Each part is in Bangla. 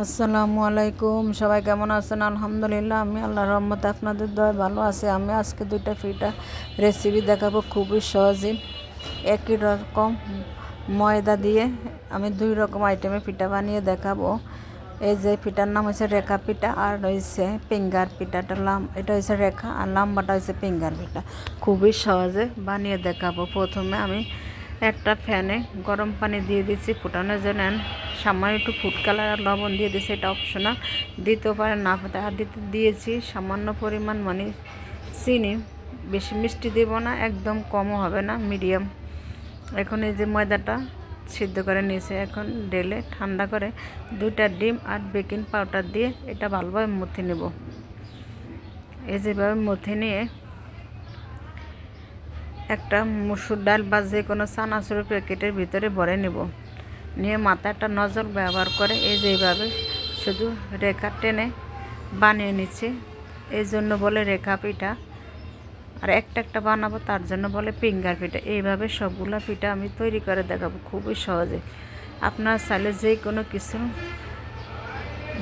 আসসালামু আলাইকুম, সবাই কেমন আছেন? আলহামদুলিল্লাহ, আমি আল্লাহর রহমতে আপনাদের দয়ায় ভালো আছি। আমি আজকে দুইটা পিঠা রেসিপি দেখাবো, খুবই সহজে। একই রকম ময়দা দিয়ে আমি দুই রকম আইটেমে পিঠা বানিয়ে দেখাবো। এই যে পিঠার নাম হচ্ছে রেখা পিঠা, আর হয়েছে ফিঙ্গার পিঠাটা এটা হয়েছে রেখা, আর লাম্বাটা হয়েছে ফিঙ্গার পিঠা। খুবই সহজে বানিয়ে দেখাবো। প্রথমে আমি একটা ফ্যানে গরম পানি দিয়ে দিচ্ছি ফুটানোর জন্য। সামান্য একটু ফুড কালার আর লবণ দিয়ে দিচ্ছি, এটা অপশনাল, দিতেও পারে না পারে। আর দিয়েছি সামান্য পরিমাণ চিনি, বেশি মিষ্টি দেব না, একদম কমও হবে না, মিডিয়াম। এখন এই যে ময়দাটা সিদ্ধ করে নিয়েছে, এখন ঢেলে ঠান্ডা করে দুইটা ডিম আর বেকিং পাউডার দিয়ে এটা ভালোভাবে মথে নেব। এই যেভাবে মথে নিয়ে একটা মসুর ডাল বা যে কোনো চানাচুরের প্যাকেটের ভিতরে ভরে নেব। নিয়ে মাথায় একটা নজল ব্যবহার করে এই যে এইভাবে শুধু রেখা টেনে বানিয়ে নিচ্ছে। এই জন্য বলে রেখা পিঠা। আর একটা একটা বানাবো, তার জন্য বলে ফিঙ্গার পিঠা। এইভাবে সবগুলো পিঠা আমি তৈরি করে দেখাবো খুবই সহজে। আপনার চাইলে যে কোনো কিছু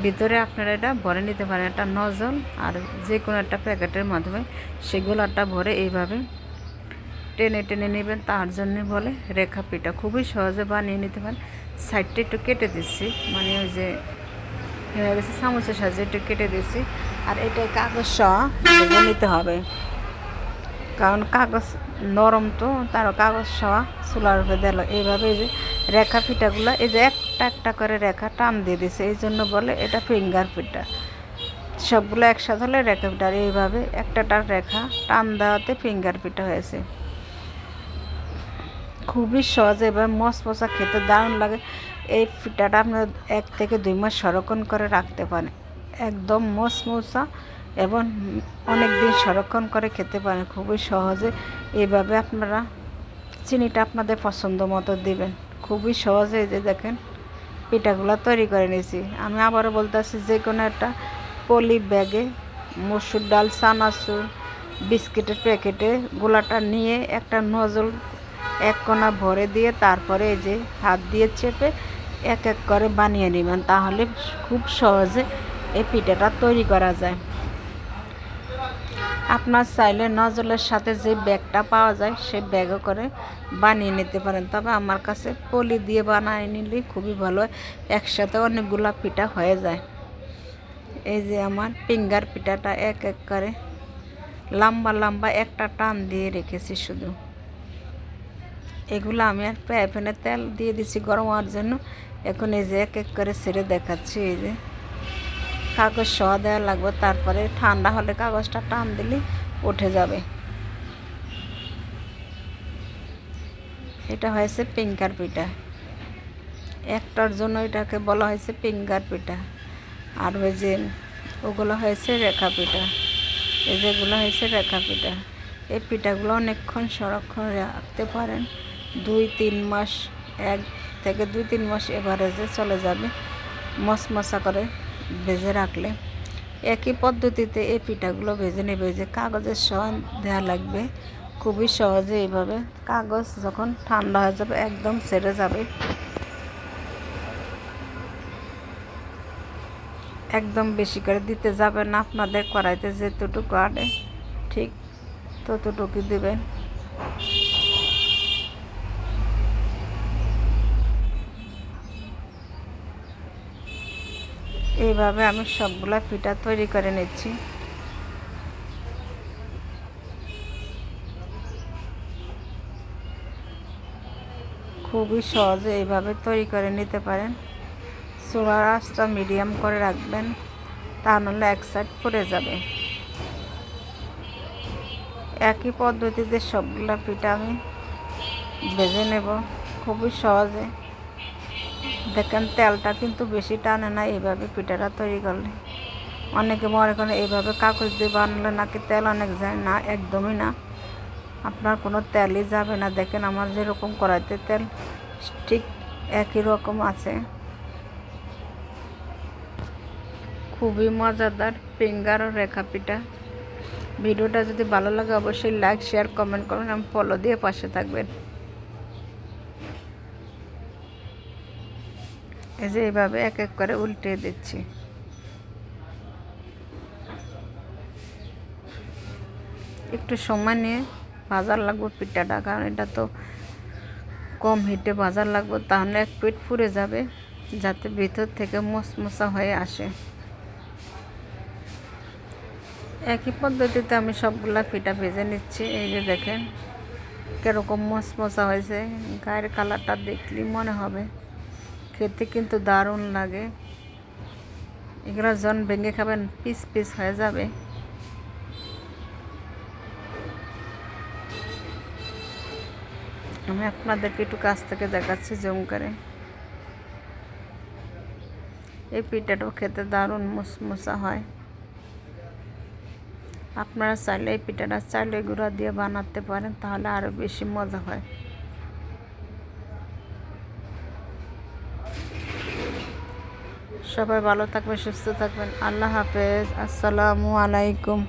ভিতরে আপনারা এটা ভরে নিতে পারেন, একটা নজল আর যে কোনো একটা প্যাকেটের মাধ্যমে সেগুলোটা ভরে এইভাবে টেনে টেনে নেবেন, তার জন্য বলে রেখা পিঠা। খুবই সহজে বানিয়ে নিতে পারেন। সাইডটা একটু কেটে দিচ্ছি, মানে ওই যে হয়ে গেছে, চামচের সাহায্যে একটু কেটে দিচ্ছি। আর এটা কাগজ সহ নিতে হবে, কারণ কাগজ নরম তো, তার কাগজ সহ চুলার উপরে দিল। এইভাবে এই যে রেখা পিঠাগুলো এই যে একটা একটা করে রেখা টান দিয়ে দিছে, এই জন্য বলে এটা ফিঙ্গার পিঠা। সবগুলো একসাথে হলে রেখা পিঠা। আর এইভাবে একটা রেখা টান দেওয়াতে ফিঙ্গার পিঠা হয়েছে। খুবই সহজে এবার মশমশা, খেতে দারুণ লাগে। এই পিঠাটা আপনার 1 থেকে 2 মাস সংরক্ষণ করে রাখতে পারেন, একদম মশমশা, এবং অনেক দিন সংরক্ষণ করে খেতে পারেন খুবই সহজে। এইভাবে আপনারা চিনিটা আপনাদের পছন্দ মতো দিবেন, খুবই সহজে। এই যে দেখেন পিঠাগুলো তৈরি করে নিয়েছি। আমি আবারও বলতেছি, যে কোনো একটা পলি ব্যাগে মসুর ডাল, চানাচুর, বিস্কিটের প্যাকেটে গোলাটা নিয়ে একটা নজল এক কোণা ভরে দিয়ে তারপরে এই যে হাত দিয়ে চেপে এক এক করে বানিয়ে নেবেন, তাহলে খুব সহজে এই পিঠাটা তৈরি করা যায়। আপনার চাইলে নজলের সাথে যে ব্যাগটা পাওয়া যায় সে ব্যাগও করে বানিয়ে নিতে পারেন, তবে আমার কাছে পলি দিয়ে বানিয়ে নিলে খুবই ভালো হয়, একসাথে অনেকগুলা পিঠা হয়ে যায়। এই যে আমার ফিঙ্গার পিঠাটা এক এক করে লম্বা লম্বা একটা টান দিয়ে রেখেছি শুধু। এগুলো আমি আর ফ্রাই প্যানে তেল দিয়ে দিচ্ছি গরম হওয়ার জন্য। এখন এই যে এক এক করে ছেড়ে দেখাচ্ছি। এই যে কাগজ সহ দেওয়া লাগবে, তারপরে ঠান্ডা হলে কাগজটা টান দিলে উঠে যাবে। এটা হয়েছে ফিঙ্গার পিঠা, একটার জন্য এটাকে বলা হয়েছে ফিঙ্গার পিঠা। আর ওই যে ওগুলো হয়েছে রেখা পিঠা। এই যেগুলো হয়েছে রেখা পিঠা। এই পিঠাগুলো অনেকক্ষণ সংরক্ষণ রাখতে পারেন, 2-3 মাস, 1 থেকে 2-3 মাস এভারেজে চলে যাবে মশমশা করে ভেজে রাখলে। একই পদ্ধতিতে এই পিঠাগুলো ভেজে নেবে। যে কাগজের সহ দেওয়া লাগবে, খুবই সহজে। এইভাবে কাগজ যখন ঠান্ডা হয়ে যাবে একদম ছেড়ে যাবে, একদম বেশি করে দিতে যাবেন না। আপনাদের কড়াইতে যেতটুকু আটে ঠিক ততটুকু দেবেন। এইভাবে আমি সবগুলা পিঠা তৈরি করে নিচ্ছি। খুবই সহজে এইভাবে তৈরি করে নিতে পারেন। চুলার আঁচটা মিডিয়াম করে রাখবেন, তা নাহলে এক সাইড পুড়ে যাবে। একই পদ্ধতিতে সবগুলা পিঠা আমি ভেজে নেব খুবই সহজে। দেখেন তেলটা কিন্তু বেশি টানে না এইভাবে পিঠাটা তৈরি করলে। অনেকে মনে করেন এইভাবে কাগজ দিয়ে বানালে নাকি তেল অনেক যায়, না, একদমই না, আপনার কোনো তেলই যাবে না। দেখেন আমার যেরকম কড়াইতে তেল ঠিক একই রকম আছে। খুবই মজাদার ফিঙ্গার ও রেখা পিঠা। ভিডিওটা যদি ভালো লাগে অবশ্যই লাইক, শেয়ার, কমেন্ট করুন এবং ফলো দিয়ে পাশে থাকবেন। এই যে এইভাবে এক এক করে উল্টে দিচ্ছি। একটু সময় নিয়ে ভাজার লাগবে পিঠাটা, কারণ এটা তো কম হিটে ভাজার লাগবে, তাহলে এক পিঠ পুড়ে যাবে, যাতে ভিতর থেকে মচমচা হয়ে আসে। একই পদ্ধতিতে আমি সবগুলা পিঠা ভেজে নিচ্ছি। এই যে দেখেন কীরকম মচমচা হয়েছে, গায়ের কালারটা দেখলেই মনে হবে খেতে কিন্তু দারুণ লাগে। এগুলো যখন ভেঙে খাবেন পিস পিস হয়ে যাবে। আমি আপনাদেরকে একটু কাছ থেকে দেখাচ্ছি জুম করে। এই পিঠাটাও খেতে দারুণ মুসমুসা হয়। আপনারা চাইলে এই পিঠাটা চালের গুঁড়া দিয়ে বানাতে পারেন, তাহলে আরও বেশি মজা হয়। সবাই ভালো থাকবেন, সুস্থ থাকবেন। আল্লাহ হাফেজ। আসসালামু আলাইকুম।